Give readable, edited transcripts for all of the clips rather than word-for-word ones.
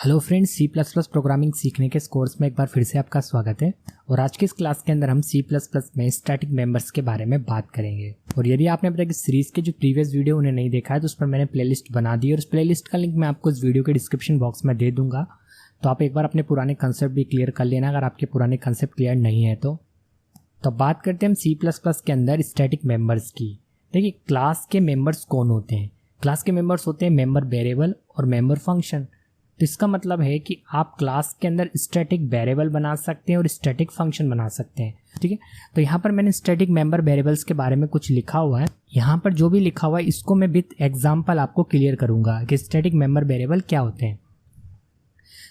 Hello friends, C plus plus programming सीखने के इस कोर्स में एक बार फिर से आपका स्वागत है। और आज की इस क्लास के अंदर हम सी प्लस प्लस में स्टैटिक मेंबर्स के बारे में बात करेंगे। और यदि आपने अभी तक इस सीरीज के जो प्रीवियस वीडियो उन्हें नहीं देखा है तो उस पर मैंने प्लेलिस्ट बना दी और उस प्लेलिस्ट का लिंक मैं आपको इस वीडियो के डिस्क्रिप्शन बॉक्स में दे दूंगा। तो आप एक बार अपने पुराने कंसेप्ट भी क्लियर कर लेना अगर आपके पुराने कंसेप्ट क्लियर नहीं है तो। बात करते हैं हम सी प्लस प्लस के अंदर स्टैटिक मेंबर्स की। देखिए, क्लास के मेंबर्स कौन होते हैं? क्लास के मेंबर्स होते हैं मेंबर वेरिएबल और मेंबर फंक्शन। तो इसका मतलब है कि आप क्लास के अंदर स्टैटिक वेरिएबल बना सकते हैं और स्टैटिक फंक्शन बना सकते हैं। ठीक है, तो यहाँ पर मैंने स्टैटिक मेंबर वेरिएबल्स के बारे में कुछ लिखा हुआ है। यहाँ पर जो भी लिखा हुआ है इसको मैं विद एग्जांपल आपको क्लियर करूंगा कि स्टैटिक मेंबर वेरिएबल क्या होते हैं।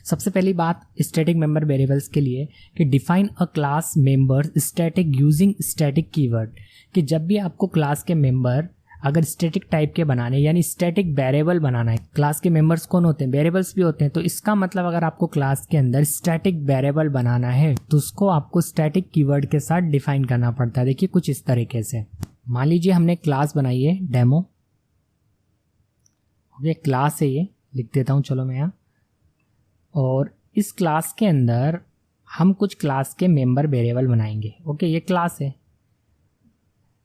सबसे पहली बात स्टैटिक मेंबर वेरिएबल्स के लिए कि define a class member static using static keyword. कि जब भी आपको क्लास के मेंबर अगर स्टैटिक टाइप के बनाने यानी स्टैटिक वेरिएबल बनाना है, क्लास के मेंबर्स कौन होते हैं? वेरिएबल्स भी होते हैं। तो इसका मतलब अगर आपको क्लास के अंदर स्टैटिक वेरिएबल बनाना है तो उसको आपको स्टैटिक कीवर्ड के साथ डिफाइन करना पड़ता है। देखिए कुछ इस तरीके से, मान लीजिए हमने क्लास बनाई है डेमो। ये क्लास है, ये लिख देता हूँ चलो मैं यहाँ। और इस क्लास के अंदर हम कुछ क्लास के मेंबर वेरिएबल बनाएंगे। ओके, ये क्लास है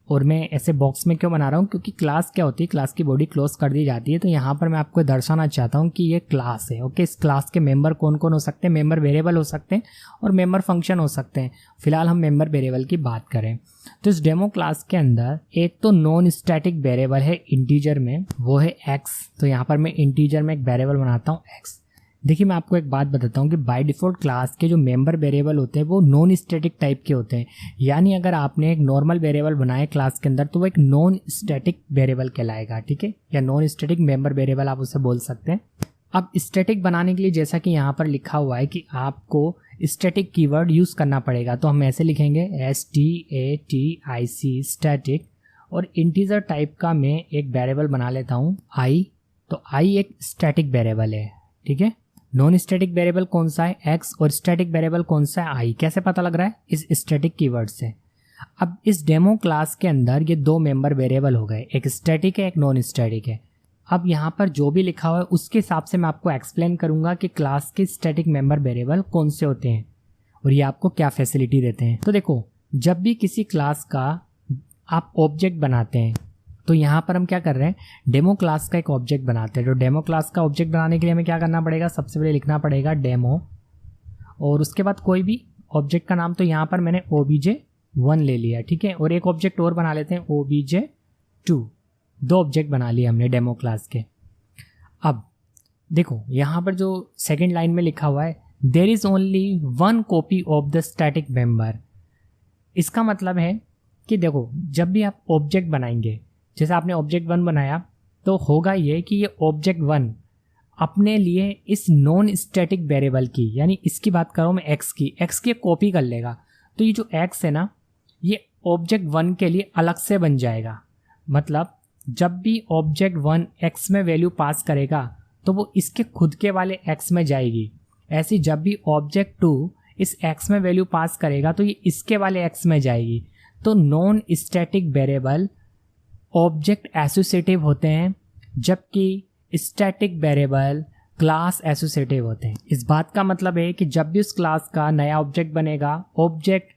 और मैं ऐसे बॉक्स में क्यों बना रहा हूँ? क्योंकि क्लास क्या होती है, क्लास की बॉडी क्लोज कर दी जाती है। तो यहाँ पर मैं आपको दर्शाना चाहता हूँ कि ये क्लास है। ओके, इस क्लास के मेंबर कौन कौन हो सकते हैं? मेंबर वेरिएबल हो सकते हैं और मेंबर फंक्शन हो सकते हैं। फिलहाल हम मेंबर वेरिएबल की बात करें तो इस डेमो क्लास के अंदर एक तो नॉन स्टैटिक वेरिएबल है इंटीजर में, वो है एक्स। तो यहाँ पर मैं इंटीजर में एक वेरिएबल बनाता हूँ एक्स। देखिए, मैं आपको एक बात बताता हूँ कि बाय डिफ़ॉल्ट क्लास के जो मेंबर वेरिएबल होते हैं वो नॉन स्टैटिक टाइप के होते हैं। यानी अगर आपने एक नॉर्मल वेरिएबल बनाया क्लास के अंदर तो वो एक नॉन स्टैटिक वेरिएबल कहलाएगा। ठीक है, या नॉन स्टैटिक मेंबर वेरिएबल आप उसे बोल सकते हैं। अब स्टैटिक बनाने के लिए जैसा कि यहाँ पर लिखा हुआ है कि आपको स्टैटिक कीवर्ड यूज़ करना पड़ेगा। तो हम ऐसे लिखेंगे STATIC स्टैटिक। और इंटीजर टाइप का मैं एक वेरिएबल बना लेता हूँ आई। तो आई एक स्टैटिक वेरिएबल है। ठीक है, नॉन स्टैटिक वेरिएबल कौन सा है? एक्स। और स्टैटिक वेरिएबल कौन सा है? आई। कैसे पता लग रहा है? इस स्टैटिक कीवर्ड से। अब इस डेमो क्लास के अंदर ये दो मेंबर वेरिएबल हो गए, एक स्टैटिक है एक नॉन स्टैटिक है। अब यहाँ पर जो भी लिखा हुआ है उसके हिसाब से मैं आपको एक्सप्लेन करूंगा कि क्लास के स्टैटिक मेंबर वेरिएबल कौन से होते हैं और ये आपको क्या फैसिलिटी देते हैं। तो देखो, जब भी किसी क्लास का आप ऑब्जेक्ट बनाते हैं तो यहाँ पर हम क्या कर रहे हैं, डेमो क्लास का एक ऑब्जेक्ट बनाते हैं। तो डेमो क्लास का ऑब्जेक्ट बनाने के लिए हमें क्या करना पड़ेगा? सबसे पहले लिखना पड़ेगा डेमो और उसके बाद कोई भी ऑब्जेक्ट का नाम। तो यहाँ पर मैंने obj1 ले लिया। ठीक है, और एक ऑब्जेक्ट और बना लेते हैं obj2। दो ऑब्जेक्ट बना लिए हमने डेमो क्लास के। अब देखो यहाँ पर जो सेकेंड लाइन में लिखा हुआ है there is only one copy of the static member. इसका मतलब है कि देखो, जब भी आप ऑब्जेक्ट बनाएंगे, जैसे आपने ऑब्जेक्ट 1 बनाया तो होगा ये कि ये ऑब्जेक्ट 1 अपने लिए इस नॉन स्टैटिक वेरिएबल की, यानी इसकी बात करूँ मैं एक्स की कॉपी कर लेगा। तो ये जो एक्स है ना, ये ऑब्जेक्ट 1 के लिए अलग से बन जाएगा। मतलब जब भी ऑब्जेक्ट 1 एक्स में वैल्यू पास करेगा तो वो इसके खुद के वाले एक्स में जाएगी। ऐसी जब भी ऑब्जेक्ट 2 इस एक्स में वैल्यू पास करेगा तो ये इसके वाले एक्स में जाएगी। तो non static variable object associative होते हैं जबकि स्टैटिक वेरिएबल क्लास एसोसिएटिव होते हैं। इस बात का मतलब है कि जब भी उस क्लास का नया ऑब्जेक्ट बनेगा, ऑब्जेक्ट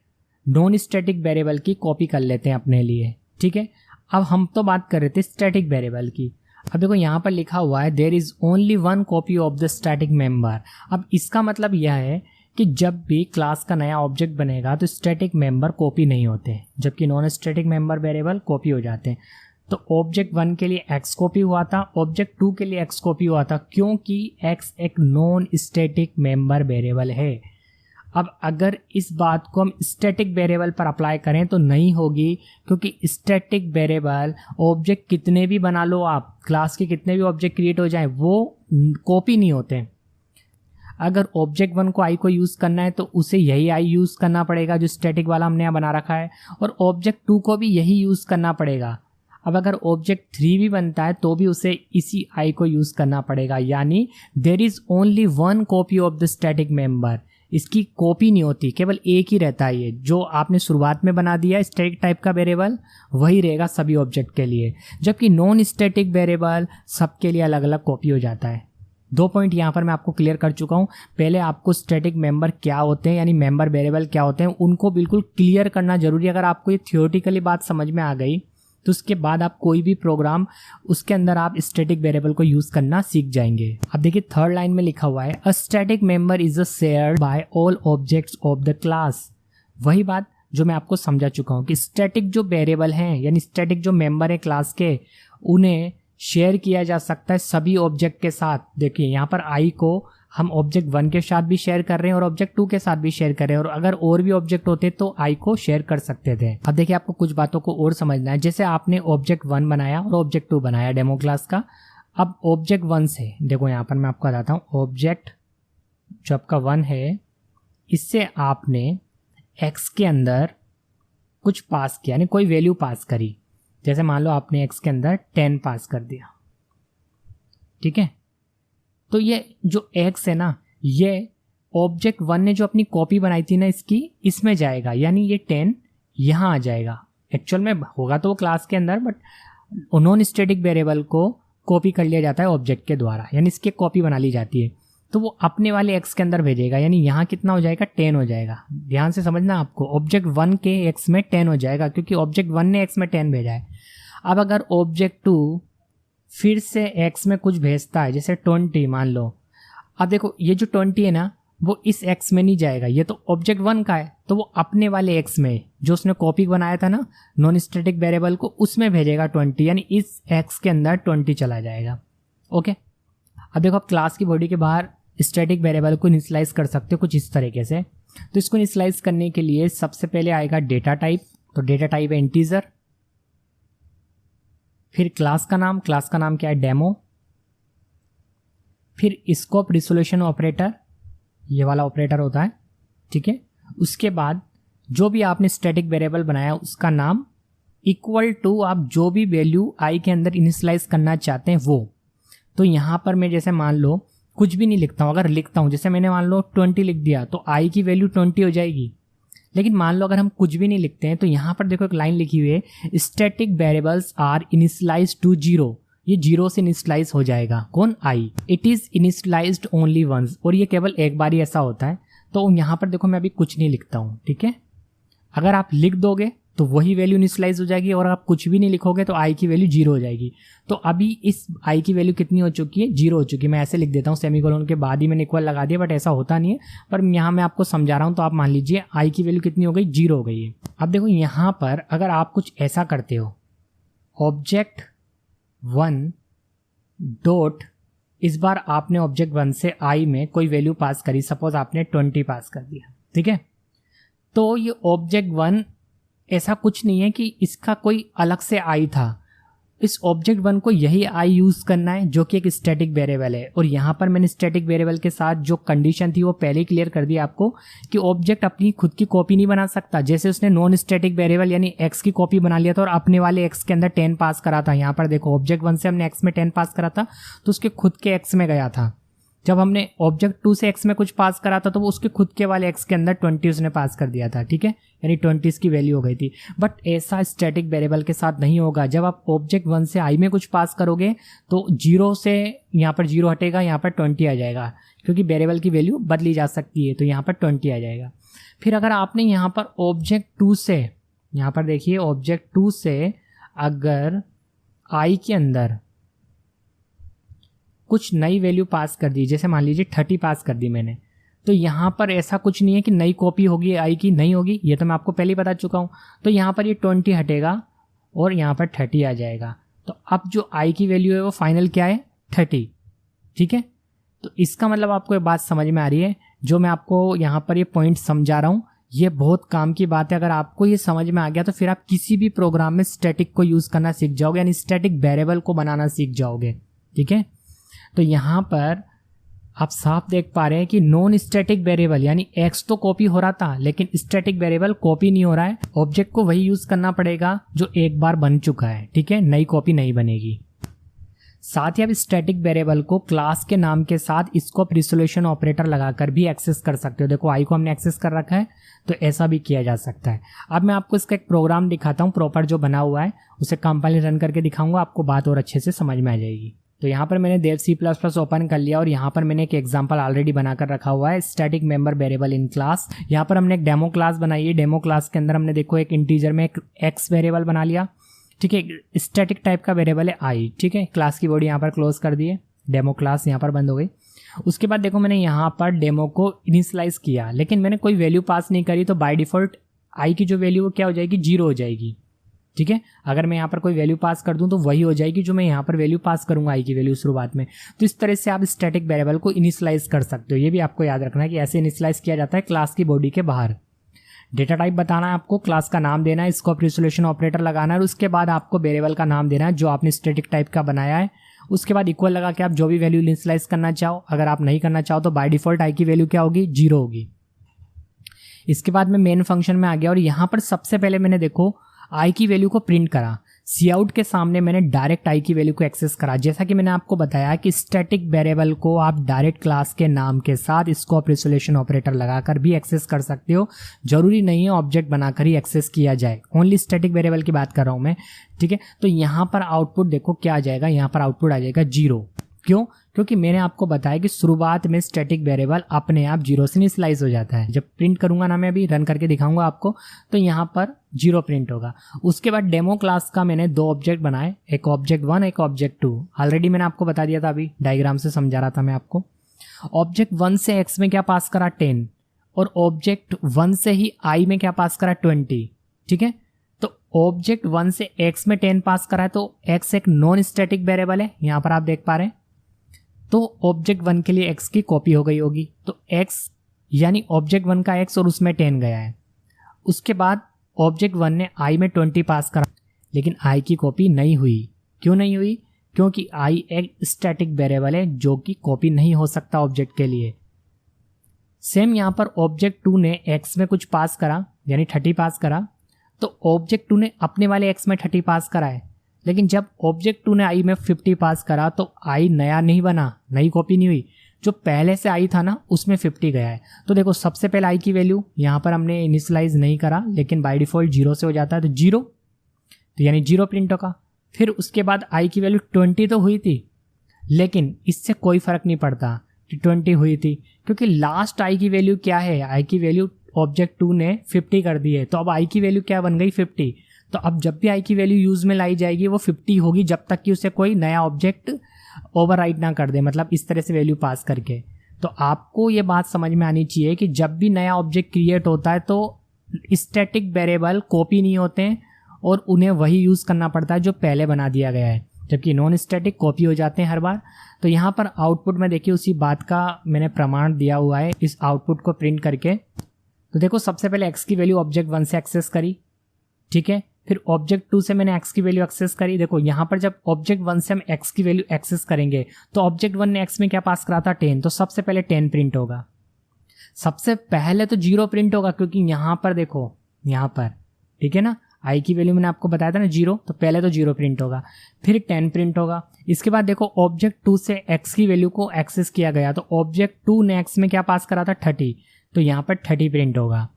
नॉन स्टैटिक वेरिएबल की कॉपी कर लेते हैं अपने लिए। ठीक है, अब हम तो बात कर रहे थे स्टैटिक वेरिएबल की। अब देखो यहाँ पर लिखा हुआ है there is only one copy of the static member. अब इसका मतलब यह है कि जब भी क्लास का नया ऑब्जेक्ट बनेगा तो स्टैटिक मेंबर कॉपी नहीं होते, जबकि non static member variable copy हो जाते हैं। तो ऑब्जेक्ट 1 के लिए एक्स कॉपी हुआ था, ऑब्जेक्ट 2 के लिए एक्स कॉपी हुआ था, क्योंकि एक्स एक नॉन स्टैटिक मेंबर वेरिएबल है। अब अगर इस बात को हम स्टैटिक वेरिएबल पर अप्लाई करें तो नहीं होगी, क्योंकि स्टैटिक वेरिएबल ऑब्जेक्ट कितने भी बना लो आप, क्लास के कितने भी ऑब्जेक्ट क्रिएट हो जाएं, वो कॉपी नहीं होते। अगर ऑब्जेक्ट 1 को आई को यूज़ करना है तो उसे यही आई यूज़ करना पड़ेगा जो स्टैटिक वाला हमने यहाँ बना रखा है, और ऑब्जेक्ट 2 को भी यही यूज़ करना पड़ेगा। अब अगर ऑब्जेक्ट 3 भी बनता है तो भी उसे इसी आई को यूज़ करना पड़ेगा। यानी there is only one copy of the static member. इसकी कॉपी नहीं होती, केवल एक ही रहता है। ये जो आपने शुरुआत में बना दिया स्टैटिक टाइप का वेरिएबल वही रहेगा सभी ऑब्जेक्ट के लिए, जबकि नॉन स्टैटिक वेरिएबल सबके लिए अलग अलग कॉपी हो जाता है। 2 पॉइंट यहाँ पर मैं आपको क्लियर कर चुका हूँ। पहले आपको स्टैटिक मेंबर क्या होते हैं यानी मेंबर वेरिएबल क्या होते हैं उनको बिल्कुल क्लियर करना जरूरी है। अगर आपको ये थियोरेटिकली बात समझ में आ गई तो उसके बाद आप कोई भी प्रोग्राम उसके अंदर आप स्टैटिक वेरिएबल को यूज करना सीख जाएंगे। अब देखिए थर्ड लाइन में लिखा हुआ है a static member is a shared by all objects of the class. वही बात जो मैं आपको समझा चुका हूँ कि स्टैटिक जो वेरिएबल हैं यानी स्टैटिक जो मेंबर है क्लास के उन्हें शेयर किया जा सकता है सभी ऑब्जेक्ट के साथ। देखिए यहाँ पर आई को हम ऑब्जेक्ट 1 के साथ भी शेयर कर रहे हैं और ऑब्जेक्ट 2 के साथ भी शेयर कर रहे हैं और अगर और भी ऑब्जेक्ट होते तो आई को शेयर कर सकते थे। अब देखिए आपको कुछ बातों को और समझना है। जैसे आपने ऑब्जेक्ट 1 बनाया और ऑब्जेक्ट 2 बनाया डेमो क्लास का। अब ऑब्जेक्ट 1 से देखो यहाँ पर मैं आपको बताता हूँ ऑब्जेक्ट जो आपका 1 है इससे आपने एक्स के अंदर कुछ पास किया यानी कोई वैल्यू पास करी। जैसे मान लो आपने एक्स के अंदर 10 पास कर दिया, ठीक है। तो ये जो एक्स है ना ये ऑब्जेक्ट 1 ने जो अपनी कॉपी बनाई थी ना इसकी इसमें जाएगा यानी ये 10 यहाँ आ जाएगा। एक्चुअल में होगा तो वो क्लास के अंदर बट नॉन स्टैटिक वेरिएबल को कॉपी कर लिया जाता है ऑब्जेक्ट के द्वारा यानी इसकी कॉपी बना ली जाती है। तो वो अपने वाले एक्स के अंदर भेजेगा यानी यहाँ कितना हो जाएगा 10 हो जाएगा। ध्यान से समझना आपको ऑब्जेक्ट 1 के एक्स में 10 हो जाएगा क्योंकि ऑब्जेक्ट 1 ने एक्स में 10 भेजा है। अब अगर ऑब्जेक्ट 2 फिर से एक्स में कुछ भेजता है जैसे 20 मान लो। अब देखो ये जो 20 है ना वो इस एक्स में नहीं जाएगा, ये तो ऑब्जेक्ट 1 का है तो वो अपने वाले एक्स में जो उसने कॉपी बनाया था ना नॉन स्टैटिक वेरिएबल को उसमें भेजेगा 20 यानी इस एक्स के अंदर 20 चला जाएगा। ओके। अब देखो आप क्लास की बॉडी के बाहर स्टैटिक वेरिएबल को इनिशियलाइज कर सकते हो कुछ इस तरीके से। तो इसको इनिशियलाइज करने के लिए सबसे पहले आएगा डेटा टाइप। तो डेटा टाइप है इंटीजर। फिर क्लास का नाम क्या है डेमो। फिर स्कोप रिजोल्यूशन ऑपरेटर, ये वाला ऑपरेटर होता है, ठीक है। उसके बाद जो भी आपने स्टैटिक वेरिएबल बनाया उसका नाम इक्वल टू आप जो भी वैल्यू आई के अंदर इनिशियलाइज करना चाहते हैं वो। तो यहाँ पर मैं जैसे मान लो कुछ भी नहीं लिखता हूँ, अगर लिखता हूँ जैसे मैंने मान लो 20 लिख दिया तो आई की वैल्यू 20 हो जाएगी। लेकिन मान लो अगर हम कुछ भी नहीं लिखते हैं तो यहाँ पर देखो एक लाइन लिखी हुई है static variables are initialised to 0। ये 0 से इनिशियलाइज हो जाएगा कौन आई। It is initialised only once और ये केवल एक बार ही ऐसा होता है। तो यहाँ पर देखो मैं अभी कुछ नहीं लिखता हूँ, ठीक है। अगर आप लिख दोगे तो वही वैल्यू इनिशियलाइज हो जाएगी और आप कुछ भी नहीं लिखोगे तो आई की वैल्यू 0 हो जाएगी। तो अभी इस आई की वैल्यू कितनी हो चुकी है 0 हो चुकी है। मैं ऐसे लिख देता हूँ सेमीकोलन के बाद ही मैंने इक्वल लगा दिया बट ऐसा होता नहीं है पर यहाँ मैं आपको समझा रहा हूँ। तो आप मान लीजिए आई की वैल्यू कितनी हो गई 0 हो गई है। अब देखो यहाँ पर अगर आप कुछ ऐसा करते हो ऑब्जेक्ट 1 डॉट इस बार आपने ऑब्जेक्ट 1 से आई में कोई वैल्यू पास करी, सपोज आपने 20 पास कर दिया, ठीक है। तो ये ऑब्जेक्ट 1 ऐसा कुछ नहीं है कि इसका कोई अलग से आई था। इस ऑब्जेक्ट 1 को यही आई यूज करना है जो कि एक स्टैटिक वेरिएबल है। और यहाँ पर मैंने स्टैटिक वेरिएबल के साथ जो कंडीशन थी वो पहले ही क्लियर कर दी आपको कि ऑब्जेक्ट अपनी खुद की कॉपी नहीं बना सकता। जैसे उसने नॉन स्टैटिक वेरिएबल यानी एक्स की कॉपी बना लिया था और अपने वाले एक्स के अंदर 10 पास करा था। यहाँ पर देखो ऑब्जेक्ट 1 से हमने एक्स में 10 पास करा था तो उसके खुद के एक्स में गया था। जब हमने ऑब्जेक्ट 2 से एक्स में कुछ पास करा था तो वो उसके खुद के वाले एक्स के अंदर 20 उसने पास कर दिया था, ठीक है। यानी 20 की वैल्यू हो गई थी। बट ऐसा स्टैटिक वेरिएबल के साथ नहीं होगा। जब आप ऑब्जेक्ट 1 से आई में कुछ पास करोगे तो 0 से यहाँ पर 0 हटेगा, यहाँ पर 20 आ जाएगा क्योंकि वेरिएबल की वैल्यू बदली जा सकती है। तो यहाँ पर 20 आ जाएगा। फिर अगर आपने यहाँ पर ऑब्जेक्ट 2 से, यहाँ पर देखिए ऑब्जेक्ट 2 से अगर आई के अंदर कुछ नई वैल्यू पास कर दी, जैसे मान लीजिए 30 पास कर दी मैंने, तो यहाँ पर ऐसा कुछ नहीं है कि नई कॉपी होगी आई की, नहीं होगी, ये तो मैं आपको पहले ही बता चुका हूँ। तो यहाँ पर ये 20 हटेगा और यहाँ पर 30 आ जाएगा। तो अब जो आई की वैल्यू है वो फाइनल क्या है 30, ठीक है। तो इसका मतलब आपको ये बात समझ में आ रही है। जो मैं आपको यहाँ पर ये पॉइंट समझा रहा हूँ ये बहुत काम की बात है। अगर आपको ये समझ में आ गया तो फिर आप किसी भी प्रोग्राम में स्टैटिक को यूज़ करना सीख जाओगे, यानी स्टैटिक वेरिएबल को बनाना सीख जाओगे, ठीक है। तो यहाँ पर आप साफ देख पा रहे हैं कि नॉन स्टैटिक वेरिएबल यानी एक्स तो कॉपी हो रहा था लेकिन स्टैटिक वेरिएबल कॉपी नहीं हो रहा है। ऑब्जेक्ट को वही यूज करना पड़ेगा जो एक बार बन चुका है, ठीक है, नई कॉपी नहीं बनेगी। साथ ही आप स्टैटिक वेरिएबल को क्लास के नाम के साथ स्कोप रिजोल्यूशन ऑपरेटर लगाकर भी एक्सेस कर सकते हो। देखो आई को हमने एक्सेस कर रखा है तो ऐसा भी किया जा सकता है। अब मैं आपको इसका एक प्रोग्राम दिखाता हूँ प्रॉपर जो बना हुआ है, उसे कंपाइल रन करके दिखाऊंगा, आपको बात और अच्छे से समझ में आ जाएगी। तो यहाँ पर मैंने देव C++ ओपन कर लिया और यहाँ पर मैंने एक एग्जांपल ऑलरेडी बनाकर रखा हुआ है, static member variable in class. यहाँ पर हमने एक डेमो क्लास बनाई है। डेमो क्लास के अंदर हमने देखो एक इंटीजर में एक एक्स वेरिएबल बना लिया, ठीक है। स्टैटिक टाइप का वेरिएबल है आई, ठीक है। क्लास की बॉडी यहाँ पर क्लोज कर दिए, डेमो क्लास यहाँ पर बंद हो गई। उसके बाद देखो मैंने यहाँ पर डेमो को इनिशियलाइज किया, लेकिन मैंने कोई वैल्यू पास नहीं करी, तो बाय डिफॉल्ट आई की जो वैल्यू वो क्या हो जाएगी, 0 हो जाएगी, ठीक है। अगर मैं यहाँ पर कोई वैल्यू पास कर दूं तो वही हो जाएगी जो मैं यहाँ पर वैल्यू पास करूंगा, आई की वैल्यू शुरुआत में। तो इस तरह से आप स्टैटिक वेरिएबल को इनिशियलाइज कर सकते हो। ये भी आपको याद रखना है कि ऐसे इनिशियलाइज किया जाता है क्लास की बॉडी के बाहर। डेटा टाइप बताना है आपको, क्लास का नाम देना है, स्कोप रिजोल्यूशन ऑपरेटर लगाना है और उसके बाद आपको वेरिएबल का नाम देना है जो आपने स्टैटिक टाइप का बनाया है। उसके बाद इक्वल लगा के आप जो भी वैल्यू इनिशियलाइज करना चाहो, अगर आप नहीं करना चाहो तो बाय डिफॉल्ट आई की वैल्यू क्या होगी, 0 होगी। इसके बाद मैं मेन फंक्शन में आ गया और यहाँ पर सबसे पहले मैंने देखो आई की वैल्यू को प्रिंट करा। सी आउट के सामने मैंने डायरेक्ट आई की वैल्यू को एक्सेस करा। जैसा कि मैंने आपको बताया कि स्टैटिक वेरिएबल को आप डायरेक्ट क्लास के नाम के साथ स्कोप रिजोल्यूशन ऑपरेटर लगाकर भी एक्सेस कर सकते हो। जरूरी नहीं है ऑब्जेक्ट बनाकर ही एक्सेस किया जाए, ओनली स्टैटिक वेरिएबल की बात कर रहा हूं मैं, ठीक है। तो यहाँ पर आउटपुट देखो क्या आ जाएगा, यहाँ पर आउटपुट आ जाएगा 0। क्यों? क्योंकि मैंने आपको बताया कि शुरुआत में स्टैटिक वेरिएबल अपने आप 0 से इनिशियलाइज हो जाता है। जब प्रिंट करूंगा ना, मैं अभी रन करके दिखाऊंगा आपको, तो यहाँ पर 0 प्रिंट होगा। उसके बाद डेमो क्लास का मैंने 2 ऑब्जेक्ट बनाए, एक ऑब्जेक्ट 1 एक ऑब्जेक्ट 2। ऑलरेडी मैंने आपको बता दिया था, अभी डायग्राम से समझा रहा था मैं आपको। ऑब्जेक्ट 1 से एक्स में क्या पास करा, 10, और ऑब्जेक्ट 1 से ही आई में क्या पास करा, 20, ठीक है। तो ऑब्जेक्ट 1 से एक्स में 10 पास करा है, तो एक्स एक नॉन स्टैटिक वेरिएबल है, यहाँ पर आप देख पा रहे हैं। तो ऑब्जेक्ट 1 के लिए x की कॉपी हो गई होगी, तो x यानी ऑब्जेक्ट 1 का x और उसमें 10 गया है। उसके बाद ऑब्जेक्ट 1 ने i में 20 पास करा, लेकिन i की कॉपी नहीं हुई। क्यों नहीं हुई? क्योंकि i एक स्टैटिक वेरिएबल है जो कि कॉपी नहीं हो सकता ऑब्जेक्ट के लिए। सेम यहाँ पर ऑब्जेक्ट 2 ने x में कुछ पास करा, यानी 30 पास करा, तो ऑब्जेक्ट 2 ने अपने वाले x में 30 पास करा है, लेकिन जब ऑब्जेक्ट 2 ने आई में 50 पास करा तो आई नया नहीं बना, नई कॉपी नहीं हुई, जो पहले से आई था ना उसमें 50 गया है। तो देखो सबसे पहले आई की वैल्यू यहाँ पर हमने इनिशियलाइज नहीं करा, लेकिन बाय डिफॉल्ट 0 से हो जाता है, तो 0, तो यानी 0 प्रिंट होगा। फिर उसके बाद आई की वैल्यू 20 तो हुई थी, लेकिन इससे कोई फर्क नहीं पड़ता कि 20 हुई थी, क्योंकि लास्ट आई की वैल्यू क्या है, आई की वैल्यू ऑब्जेक्ट 2 ने 50 कर दी है, तो अब आई की वैल्यू क्या बन गई, 50। तो अब जब भी आई की वैल्यू यूज में लाई जाएगी वो 50 होगी, जब तक कि उसे कोई नया ऑब्जेक्ट ओवरराइट ना कर दे, मतलब इस तरह से वैल्यू पास करके। तो आपको ये बात समझ में आनी चाहिए कि जब भी नया ऑब्जेक्ट क्रिएट होता है तो स्टैटिक वेरिएबल कॉपी नहीं होते हैं और उन्हें वही यूज करना पड़ता है जो पहले बना दिया गया है, जबकि नॉन स्टैटिक कॉपी हो जाते हैं हर बार। तो यहाँ पर आउटपुट में देखिए उसी बात का मैंने प्रमाण दिया हुआ है इस आउटपुट को प्रिंट करके। तो देखो सबसे पहले x की वैल्यू ऑब्जेक्ट 1 से एक्सेस करी, ठीक है। फिर ऑब्जेक्ट 2 से मैंने x की वैल्यू एक्सेस करी। देखो यहाँ पर जब ऑब्जेक्ट 1 से हम x की वैल्यू एक्सेस करेंगे तो ऑब्जेक्ट 1 ने x में क्या पास करा था, 10, तो सबसे पहले 10 प्रिंट होगा। सबसे पहले तो 0 प्रिंट होगा, क्योंकि यहाँ पर देखो, यहाँ पर ठीक है ना, i की वैल्यू मैंने आपको बताया था ना 0, तो पहले तो 0 प्रिंट होगा, फिर 10 प्रिंट होगा। इसके बाद देखो ऑब्जेक्ट 2 से x की वैल्यू को एक्सेस किया गया, तो ऑब्जेक्ट 2 ने x में क्या पास करा था, 30, तो यहाँ पर 30 प्रिंट होगा।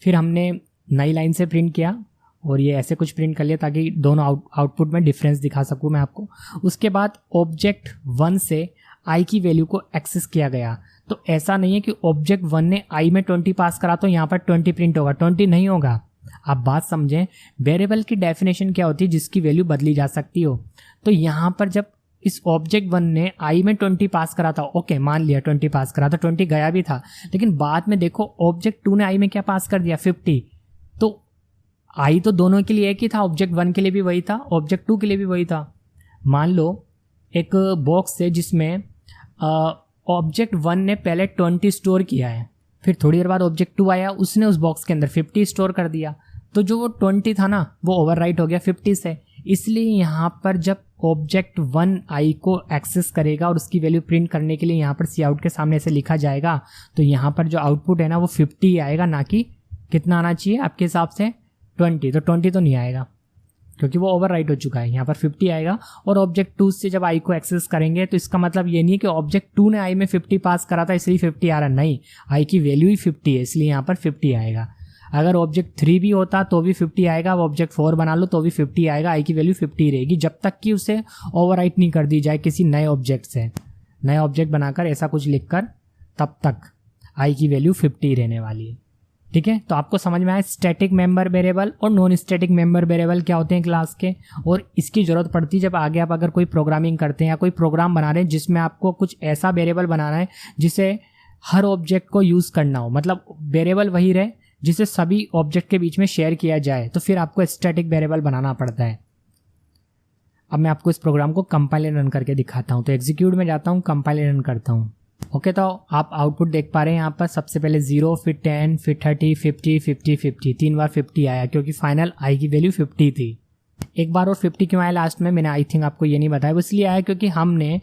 फिर हमने नई लाइन से प्रिंट किया और ये ऐसे कुछ प्रिंट कर लिया ताकि दोनों आउटपुट में डिफरेंस दिखा सकूं मैं आपको। उसके बाद ऑब्जेक्ट 1 से i की वैल्यू को एक्सेस किया गया, तो ऐसा नहीं है कि ऑब्जेक्ट 1 ने i में 20 पास करा तो यहाँ पर 20 प्रिंट होगा, 20 नहीं होगा। आप बात समझें, वेरिएबल की डेफिनेशन क्या होती है, जिसकी वैल्यू बदली जा सकती हो। तो यहाँ पर जब इस ऑब्जेक्ट 1 ने i में 20 पास करा था, ओके मान लिया 20 पास करा था, 20 गया भी था, लेकिन बाद में देखो ऑब्जेक्ट 2 ने i में क्या पास कर दिया, 50, तो i तो दोनों के लिए एक ही था, ऑब्जेक्ट 1 के लिए भी वही था, ऑब्जेक्ट 2 के लिए भी वही था। मान लो एक बॉक्स है जिसमें ऑब्जेक्ट 1 ने पहले 20 स्टोर किया है, फिर थोड़ी देर बाद ऑब्जेक्ट 2 आया, उसने उस बॉक्स के अंदर 50 स्टोर कर दिया, तो जो वो 20 था ना वो ओवरराइट हो गया 50 से। इसलिए यहाँ पर जब ऑब्जेक्ट 1 i को एक्सेस करेगा और उसकी वैल्यू प्रिंट करने के लिए यहाँ पर सी आउट के सामने ऐसे लिखा जाएगा, तो यहाँ पर जो आउटपुट है ना वो 50 आएगा, ना कि कितना आना चाहिए आपके हिसाब से 20। तो 20 तो नहीं आएगा क्योंकि वो ओवरराइट हो चुका है, यहाँ पर 50 आएगा। और ऑब्जेक्ट 2 से जब i को एक्सेस करेंगे तो इसका मतलब ये नहीं है कि ऑब्जेक्ट 2 ने i में 50 पास करा था इसलिए 50 आ रहा, नहीं, i की वैल्यू ही 50 है इसलिए यहाँ पर 50 आएगा। अगर ऑब्जेक्ट 3 भी होता तो भी 50 आएगा, ऑब्जेक्ट 4 बना लो तो भी 50 आएगा, आई की वैल्यू 50 रहेगी जब तक कि उसे ओवरराइट नहीं कर दी जाए किसी नए ऑब्जेक्ट से। नए ऑब्जेक्ट बनाकर ऐसा कुछ लिखकर तब तक आई की वैल्यू 50 रहने वाली है। ठीक है, तो आपको समझ में आया स्टैटिक मेंबर वेरिएबल और नॉन स्टैटिक मेंबर वेरिएबल क्या होते हैं क्लास के, और इसकी जरूरत पड़ती है जब आगे आप अगर कोई प्रोग्रामिंग करते हैं या कोई प्रोग्राम बना रहे हैं जिसमें आपको कुछ ऐसा वेरिएबल बनाना है जिसे हर ऑब्जेक्ट को यूज करना हो, मतलब वेरिएबल वही रहे जिसे सभी ऑब्जेक्ट के बीच में शेयर किया जाए, तो फिर आपको स्टैटिक वेरिएबल बनाना पड़ता है। अब मैं आपको इस प्रोग्राम को कंपाइल रन करके दिखाता हूँ। तो एग्जीक्यूट में जाता हूँ, कंपाइल रन करता हूँ। ओके, तो आप आउटपुट देख पा रहे हैं यहाँ पर सबसे पहले 0, फिर 10, फिर 30, 50, 50, 50, 3 बार 50 आया क्योंकि फाइनल आई की वैल्यू 50 थी। एक बार और 50 क्यों आया लास्ट में, मैंने आई थिंक आपको ये नहीं बताया, वो इसलिए आया क्योंकि हमने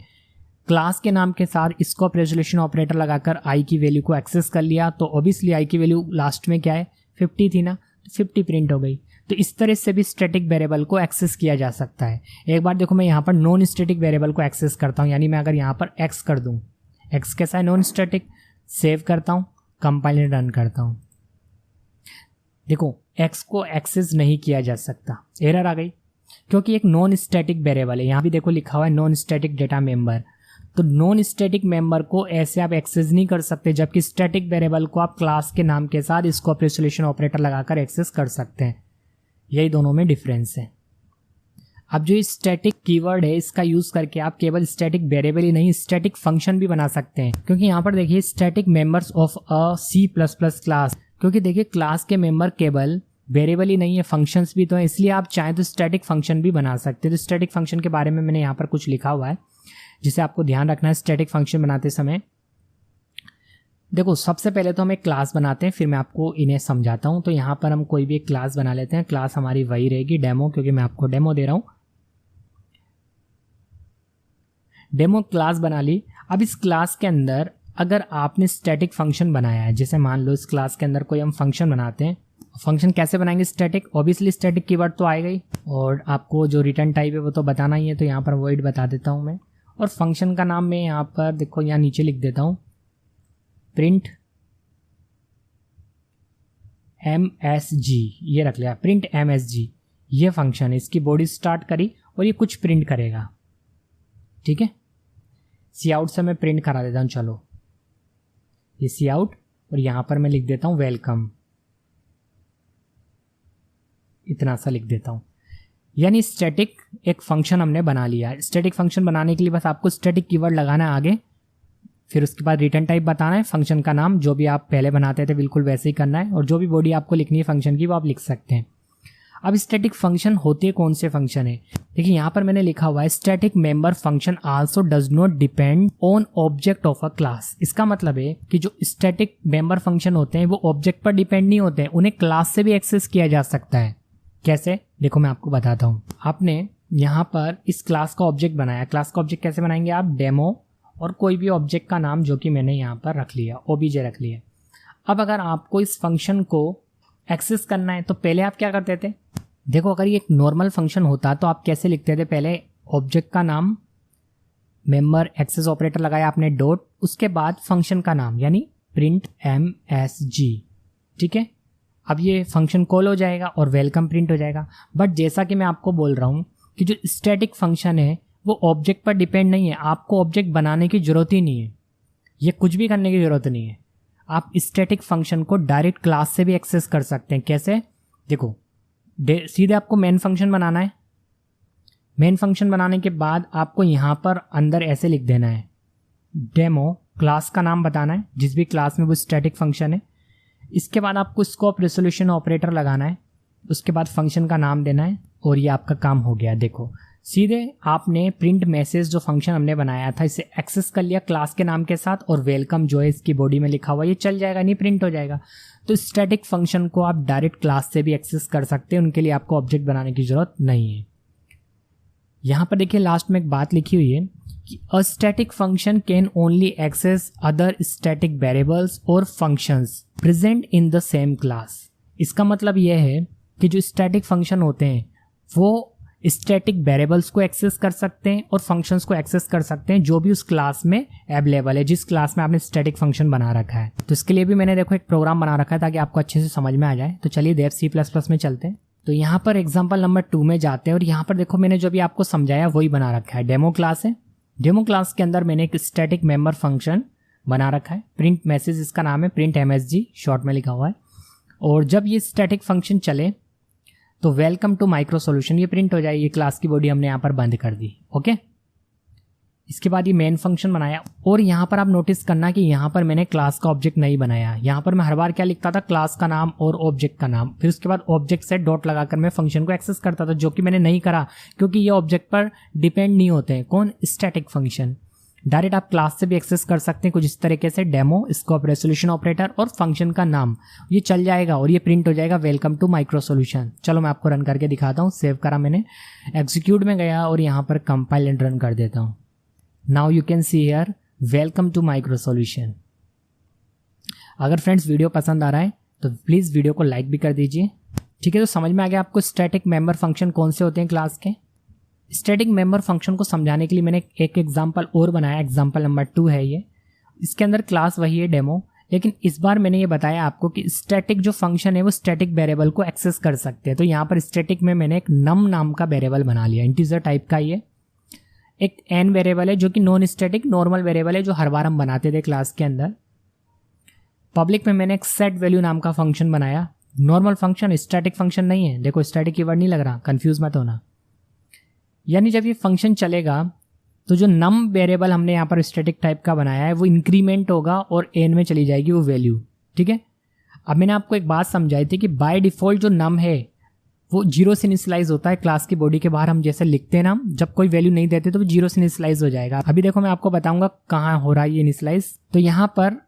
क्लास के नाम के साथ स्कोप रेजोल्यूशन ऑपरेटर लगाकर आई की वैल्यू को एक्सेस कर लिया, तो ऑब्वियसली आई की वैल्यू लास्ट में क्या है 50 थी ना, तो 50 प्रिंट हो गई। तो इस तरह से भी स्टैटिक वेरिएबल को एक्सेस किया जा सकता है। एक बार देखो मैं यहाँ पर नॉन स्टैटिक वेरिएबल को एक्सेस करता हूँ, यानी मैं अगर यहाँ पर एक्स कर दूँ, एक्स कैसा है नॉन स्टैटिक, सेव करता हूँ, कंपाइल रन करता हूँ। देखो एक्स को एक्सेस नहीं किया जा सकता, एरर आ गई क्योंकि एक नॉन स्टैटिक वेरिएबल है। यहाँ भी देखो लिखा हुआ है नॉन स्टैटिक डेटा मेंबर, तो नॉन स्टैटिक मेंबर को ऐसे आप एक्सेस नहीं कर सकते, जबकि स्टैटिक वेरिएबल को आप क्लास के नाम के साथ स्कोप रेजोल्यूशन ऑपरेटर लगाकर एक्सेस कर सकते हैं। यही दोनों में डिफरेंस है। अब जो स्टैटिक कीवर्ड है इसका यूज करके आप केवल स्टैटिक वेरिएबल ही नहीं स्टैटिक फंक्शन भी बना सकते हैं, क्योंकि यहाँ पर देखिए static members of a C++ class, क्योंकि देखिए क्लास के मेंबर केवल वेरिएबल ही नहीं है, फंक्शंस भी तो है, इसलिए आप चाहें तो स्टैटिक फंक्शन भी बना सकते हैं। तो स्टैटिक फंक्शन के बारे में मैंने यहाँ पर कुछ लिखा हुआ है जिसे आपको ध्यान रखना है स्टैटिक फंक्शन बनाते समय। देखो सबसे पहले तो हम एक क्लास बनाते हैं, फिर मैं आपको इन्हें समझाता हूँ। तो यहाँ पर हम कोई भी एक क्लास बना लेते हैं, क्लास हमारी वही रहेगी डेमो, क्योंकि मैं आपको डेमो दे रहा हूँ। डेमो क्लास बना ली। अब इस क्लास के अंदर अगर आपने स्टैटिक फंक्शन बनाया है, जैसे मान लो इस क्लास के अंदर कोई हम फंक्शन बनाते हैं, फंक्शन कैसे बनाएंगे स्टैटिक, ऑब्वियसली स्टैटिक कीवर्ड तो आएगा ही, और आपको जो रिटर्न टाइप है वो तो बताना ही है, तो यहाँ पर वॉइड बता देता हूँ मैं। और फंक्शन का नाम मैं यहाँ पर देखो यहाँ नीचे लिख देता हूँ प्रिंट MSG, ये रख लिया प्रिंट MSG, ये फंक्शन है, इसकी बॉडी स्टार्ट करी और ये कुछ प्रिंट करेगा। ठीक है, सी आउट से मैं प्रिंट करा देता हूँ, चलो ये सी आउट, और यहाँ पर मैं लिख देता हूँ वेलकम, इतना सा लिख देता हूँ। यानी स्टैटिक एक फंक्शन हमने बना लिया। स्टैटिक फंक्शन बनाने के लिए बस आपको स्टैटिक कीवर्ड लगाना है आगे, फिर उसके बाद रिटर्न टाइप बताना है, फंक्शन का नाम जो भी आप पहले बनाते थे बिल्कुल वैसे ही करना है, और जो भी बॉडी आपको लिखनी है फंक्शन की वो आप लिख सकते हैं। अब स्टैटिक फंक्शन होते कौन से फंक्शन है, देखिए यहाँ पर मैंने लिखा हुआ है static member function also does not depend on object of a class. इसका मतलब है कि जो स्टैटिक मेंबर फंक्शन होते हैं वो ऑब्जेक्ट पर डिपेंड नहीं होते हैं, उन्हें क्लास से भी एक्सेस किया जा सकता है। कैसे, देखो मैं आपको बताता हूँ। आपने यहाँ पर इस क्लास का ऑब्जेक्ट बनाया, क्लास का ऑब्जेक्ट कैसे बनाएंगे आप, डेमो और कोई भी ऑब्जेक्ट का नाम जो कि मैंने यहाँ पर रख लिया, OBJ रख लिया। अब अगर आपको इस फंक्शन को एक्सेस करना है तो पहले आप क्या करते थे, देखो अगर ये एक नॉर्मल फंक्शन होता तो आप कैसे लिखते थे, पहले ऑब्जेक्ट का नाम, मेंबर एक्सेस ऑपरेटर लगाया आपने डॉट, उसके बाद फंक्शन का नाम यानी प्रिंट MSG। ठीक है, अब ये फंक्शन कॉल हो जाएगा और वेलकम प्रिंट हो जाएगा। बट जैसा कि मैं आपको बोल रहा हूँ कि जो स्टैटिक फंक्शन है वो ऑब्जेक्ट पर डिपेंड नहीं है, आपको ऑब्जेक्ट बनाने की जरूरत ही नहीं है, ये कुछ भी करने की जरूरत नहीं है। आप स्टैटिक फंक्शन को डायरेक्ट क्लास से भी एक्सेस कर सकते हैं। कैसे, देखो सीधे आपको मेन फंक्शन बनाना है, मेन फंक्शन बनाने के बाद आपको यहाँ पर अंदर ऐसे लिख देना है डेमो, क्लास का नाम बताना है जिस भी क्लास में वो स्टैटिक फंक्शन है। इसके बाद आपको स्कोप रेजोल्यूशन ऑपरेटर लगाना है, उसके बाद फंक्शन का नाम देना है, और ये आपका काम हो गया। देखो सीधे आपने प्रिंट मैसेज जो फंक्शन हमने बनाया था इसे एक्सेस कर लिया क्लास के नाम के साथ, और वेलकम जो है इसकी बॉडी में लिखा हुआ ये चल जाएगा, नहीं प्रिंट हो जाएगा। तो स्टैटिक फंक्शन को आप डायरेक्ट क्लास से भी एक्सेस कर सकते हैं, उनके लिए आपको ऑब्जेक्ट बनाने की जरूरत नहीं है। यहाँ पर देखिए लास्ट में एक बात लिखी हुई है कि a static function can only access other static variables और functions present in the same class. इसका मतलब यह है कि जो स्टैटिक फंक्शन होते हैं वो स्टैटिक वेरिएबल्स को एक्सेस कर सकते हैं और फंक्शंस को एक्सेस कर सकते हैं जो भी उस क्लास में अवेलेबल है, जिस क्लास में आपने स्टैटिक फंक्शन बना रखा है। तो इसके लिए भी मैंने देखो एक प्रोग्राम बना रखा है ताकि आपको अच्छे से समझ में आ जाए। तो चलिए देव C++ में चलते हैं। तो यहाँ पर एग्जाम्पल नंबर 2 में जाते हैं और यहाँ पर देखो मैंने जो भी आपको समझाया वही बना रखा है। डेमो क्लास है, डेमो क्लास के अंदर मैंने एक स्टैटिक मेंबर फंक्शन बना रखा है। प्रिंट मैसेज इसका नाम है, प्रिंट MSG शॉर्ट में लिखा हुआ है। और जब ये स्टैटिक फंक्शन चले तो वेलकम टू माइक्रो सॉल्यूशन ये प्रिंट हो जाए। ये क्लास की बॉडी हमने यहाँ पर बंद कर दी। ओके, इसके बाद ये मेन फंक्शन बनाया और यहाँ पर आप नोटिस करना कि यहाँ पर मैंने क्लास का ऑब्जेक्ट नहीं बनाया। यहाँ पर मैं हर बार क्या लिखता था, क्लास का नाम और ऑब्जेक्ट का नाम, फिर उसके बाद ऑब्जेक्ट से डॉट लगाकर मैं फंक्शन को एक्सेस करता था, जो कि मैंने नहीं करा क्योंकि ये ऑब्जेक्ट पर डिपेंड नहीं होते हैं। कौन? Static function. डायरेक्ट आप क्लास से भी एक्सेस कर सकते हैं कुछ इस तरीके से, डेमो, स्कोप, रेजोल्यूशन ऑपरेटर और फंक्शन का नाम, ये चल जाएगा और ये प्रिंट हो जाएगा वेलकम टू माइक्रो सॉल्यूशन। चलो मैं आपको रन करके दिखाता हूँ। सेव करा मैंने, एग्जीक्यूट में गया और यहाँ पर कंपाइल एंड रन कर देता हूँ। Now you can see here welcome to micro solution. अगर फ्रेंड्स वीडियो पसंद आ रहा है तो प्लीज़ वीडियो को लाइक भी कर दीजिए। ठीक है, तो समझ में आ गया आपको स्टैटिक मेंबर फंक्शन कौन से होते हैं क्लास के। स्टैटिक मेंबर फंक्शन को समझाने के लिए मैंने एक एग्जांपल और बनाया, एग्जांपल नंबर 2 है ये। इसके अंदर क्लास वही है डेमो, लेकिन इस बार मैंने ये बताया आपको कि स्टैटिक जो फंक्शन है वो स्टैटिक वेरिएबल को एक्सेस कर सकते हैं। तो यहाँ पर स्टैटिक में मैंने एक नम नाम का वेरिएबल बना लिया, इंटीजर टाइप का। ये एक n वेरिएबल है जो कि नॉन स्टैटिक नॉर्मल वेरिएबल है जो हर बार हम बनाते थे क्लास के अंदर। पब्लिक में मैंने एक सेट वैल्यू नाम का फंक्शन बनाया, नॉर्मल फंक्शन, स्टैटिक फंक्शन नहीं है। देखो स्टैटिक कीवर्ड नहीं लग रहा, कंफ्यूज मत होना। यानी जब ये फंक्शन चलेगा तो जो नम वेरिएबल हमने यहाँ पर स्टैटिक टाइप का बनाया है वो इंक्रीमेंट होगा और n में चली जाएगी वो वैल्यू। ठीक है, अब मैंने आपको एक बात समझाई थी कि बाय डिफॉल्ट जो नम है वो 0 से इनिशियलाइज होता है। क्लास की बॉडी के बाहर हम जैसे लिखते हैं ना, जब कोई वैल्यू नहीं देते तो वो 0 से इनिशियलाइज हो जाएगा। अभी देखो मैं आपको बताऊंगा कहाँ हो रहा है ये इनिशियलाइज। तो यहाँ पर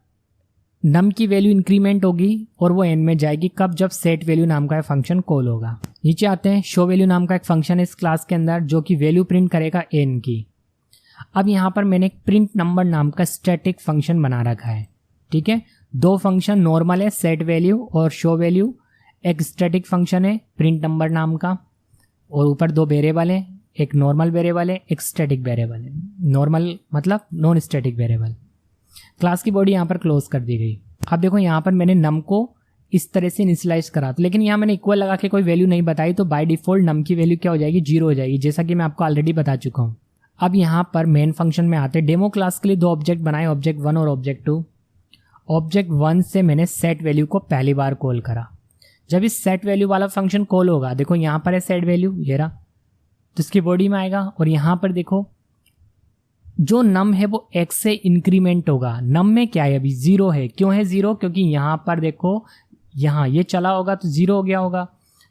नम की वैल्यू इंक्रीमेंट होगी और वो n में जाएगी कब? जब सेट वैल्यू नाम का फंक्शन कॉल होगा। नीचे आते हैं, शो वैल्यू नाम का एक फंक्शन है इस क्लास के अंदर जो कि वैल्यू प्रिंट करेगा n की। अब यहाँ पर मैंने एक प्रिंट नंबर नाम का स्टैटिक फंक्शन बना रखा है। ठीक है, 2 फंक्शन नॉर्मल है, सेट वैल्यू और शो वैल्यू। एक स्टैटिक फंक्शन है प्रिंट नंबर नाम का और ऊपर 2 वेरिएबल है, एक नॉर्मल वेरिएबल है, एक स्टैटिक वेरिएबल है। नॉर्मल मतलब नॉन स्टैटिक वेरिएबल। क्लास की बॉडी यहाँ पर क्लोज कर दी गई। अब देखो यहाँ पर मैंने नम को इस तरह से इनिशियलाइज करा, तो लेकिन यहाँ मैंने इक्वल लगा के कोई वैल्यू नहीं बताई, तो बाय डिफॉल्ट नम की वैल्यू क्या हो जाएगी? 0 हो जाएगी, जैसा कि मैं आपको ऑलरेडी बता चुका हूँ। अब यहाँ पर मेन फंक्शन में आते हैं। डेमो क्लास के लिए 2 ऑब्जेक्ट बनाए, ऑब्जेक्ट 1 और ऑब्जेक्ट 2। ऑब्जेक्ट 1 से मैंने सेट वैल्यू को पहली बार कॉल करा। जब इस सेट वैल्यू वाला फंक्शन कॉल होगा, देखो यहाँ पर है सेट वैल्यू, ये रहा, तो इसकी बॉडी में आएगा और यहाँ पर देखो जो नम है वो x से इंक्रीमेंट होगा। नम में क्या है? अभी 0 है। क्यों है 0? क्योंकि यहाँ पर देखो, यहाँ ये चला होगा तो 0 हो गया होगा,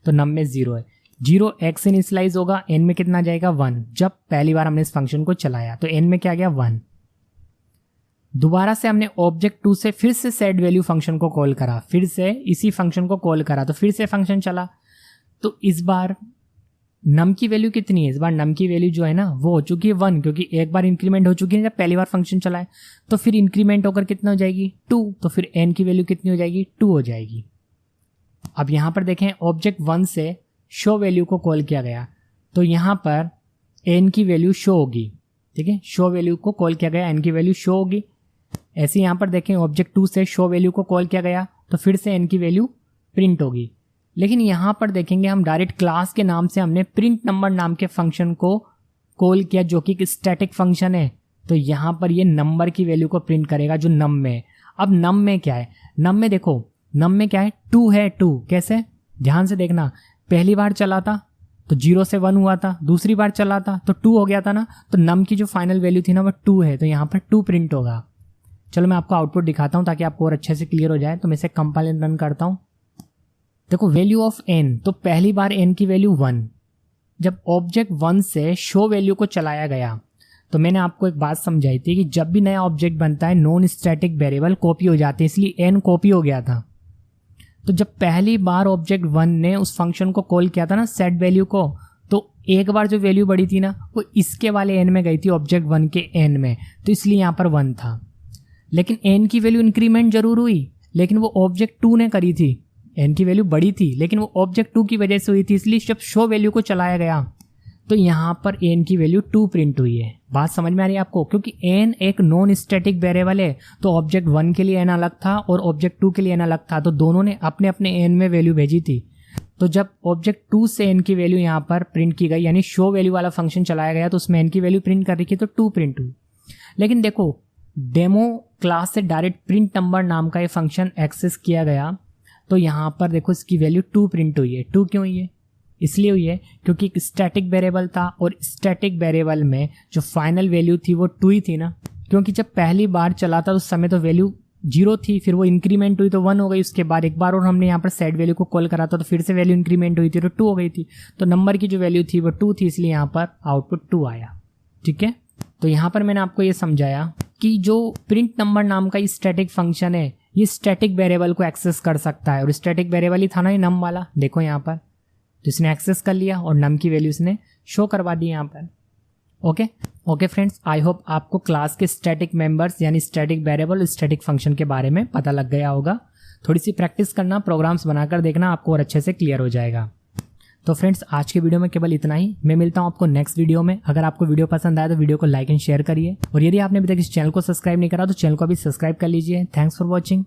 तो नम में 0 है। 0 x से इनिशियलाइज होगा, n में कितना जाएगा? 1। जब पहली बार हमने इस फंक्शन को चलाया तो n में क्या गया? 1। दोबारा से हमने ऑब्जेक्ट 2 से फिर से सेट वैल्यू फंक्शन को कॉल करा, फिर से इसी फंक्शन को कॉल करा, तो फिर से फंक्शन चला। तो इस बार नम की वैल्यू कितनी है? इस बार नम की वैल्यू जो है ना वो हो चुकी है 1, क्योंकि एक बार इंक्रीमेंट हो चुकी है जब पहली बार फंक्शन चलाए। तो फिर इंक्रीमेंट होकर कितना हो जाएगी? 2। तो फिर n की वैल्यू कितनी हो जाएगी? 2 हो जाएगी। अब यहाँ पर देखें, ऑब्जेक्ट 1 से शो वैल्यू को कॉल किया गया, तो यहाँ पर n की वैल्यू शो होगी। ठीक है, शो वैल्यू को कॉल किया गया, n की वैल्यू शो होगी। ऐसे यहाँ पर देखें, ऑब्जेक्ट 2 से शो वैल्यू को कॉल किया गया तो फिर से n की वैल्यू प्रिंट होगी। लेकिन यहाँ पर देखेंगे हम डायरेक्ट क्लास के नाम से हमने प्रिंट नंबर नाम के फंक्शन को कॉल किया जो कि एक स्टैटिक फंक्शन है, तो यहाँ पर ये नंबर की वैल्यू को प्रिंट करेगा जो नम में है। अब नम में क्या है? नम में देखो, नम में क्या है? 2 है। 2 कैसे? ध्यान से देखना, पहली बार चला था तो 0 से 1 हुआ था, दूसरी बार चला था तो 2 हो गया था ना, तो नम की जो फाइनल वैल्यू थी ना वो 2 है, तो यहाँ पर 2 प्रिंट होगा। चलो मैं आपको आउटपुट दिखाता हूँ ताकि आपको और अच्छे से क्लियर हो जाए। तो मैं इसे कंपाइल एंड रन करता हूँ। देखो वैल्यू ऑफ n, तो पहली बार n की वैल्यू 1। जब ऑब्जेक्ट 1 से शो वैल्यू को चलाया गया तो मैंने आपको एक बात समझाई थी कि जब भी नया ऑब्जेक्ट बनता है नॉन स्टैटिक वेरिएबल कॉपी हो जाते हैं, इसलिए n कॉपी हो गया था। तो जब पहली बार ऑब्जेक्ट 1 ने उस फंक्शन को कॉल किया था ना सेट वैल्यू को, तो एक बार जो वैल्यू बढ़ी थी ना वो इसके वाले n में गई थी, ऑब्जेक्ट 1 के n में, तो इसलिए यहाँ पर 1 था। लेकिन n की वैल्यू इंक्रीमेंट जरूर हुई, लेकिन वो ऑब्जेक्ट 2 ने करी थी। n की वैल्यू बड़ी थी लेकिन वो ऑब्जेक्ट 2 की वजह से हुई थी, इसलिए जब शो वैल्यू को चलाया गया तो यहाँ पर एन की वैल्यू 2 प्रिंट हुई है। बात समझ में आ रही है आपको, क्योंकि एन एक नॉन स्टैटिक वेरिएबल है, तो ऑब्जेक्ट 1 के लिए एन अलग था और ऑब्जेक्ट 2 के लिए एन अलग था, तो दोनों ने अपने अपने एन में वैल्यू भेजी थी। तो जब ऑब्जेक्ट 2 से एन की वैल्यू यहाँ पर प्रिंट की गई, यानी शो वैल्यू वाला फंक्शन चलाया गया, तो उसमें एन की वैल्यू प्रिंट कर रही थी, तो 2 प्रिंट हुई। लेकिन देखो डेमो क्लास से डायरेक्ट प्रिंट नंबर नाम का ये फंक्शन एक्सेस किया गया, तो यहाँ पर देखो इसकी वैल्यू 2 प्रिंट हुई है। 2 क्यों हुई है? इसलिए हुई है क्योंकि एक स्टैटिक वेरिएबल था और स्टैटिक वेरिएबल में जो फाइनल वैल्यू थी वो 2 ही थी ना, क्योंकि जब पहली बार चला था उस समय तो वैल्यू 0 थी, फिर वो इंक्रीमेंट हुई तो 1 हो गई, उसके बाद एक बार और हमने यहाँ पर सेट वैल्यू को कॉल करा था तो फिर से वैल्यू इंक्रीमेंट हुई थी तो 2 हो गई थी। तो नंबर की जो वैल्यू थी वो 2 थी, इसलिए यहाँ पर आउटपुट 2 आया। ठीक है, तो यहाँ पर मैंने आपको ये समझाया कि जो प्रिंट नंबर नाम का स्टैटिक फंक्शन है ये स्टैटिक वेरिएबल को एक्सेस कर सकता है, और स्टैटिक वेरिएबल ही था ना ये नम वाला, देखो यहाँ पर, तो इसने एक्सेस कर लिया और नम की वैल्यू इसने शो करवा दी यहाँ पर। ओके फ्रेंड्स, आई होप आपको क्लास के स्टैटिक मेंबर्स यानी स्टैटिक वेरिएबल, स्टैटिक फंक्शन के बारे में पता लग गया होगा। थोड़ी सी प्रैक्टिस करना, प्रोग्राम्स बनाकर देखना, आपको और अच्छे से क्लियर हो जाएगा। तो फ्रेंड्स आज के वीडियो में केवल इतना ही। मैं मिलता हूं आपको नेक्स्ट वीडियो में। अगर आपको वीडियो पसंद आया तो वीडियो को लाइक एंड शेयर करिए, और यदि आपने अभी तक इस चैनल को सब्सक्राइब नहीं करा तो चैनल को अभी सब्सक्राइब कर लीजिए। Thanks for watching.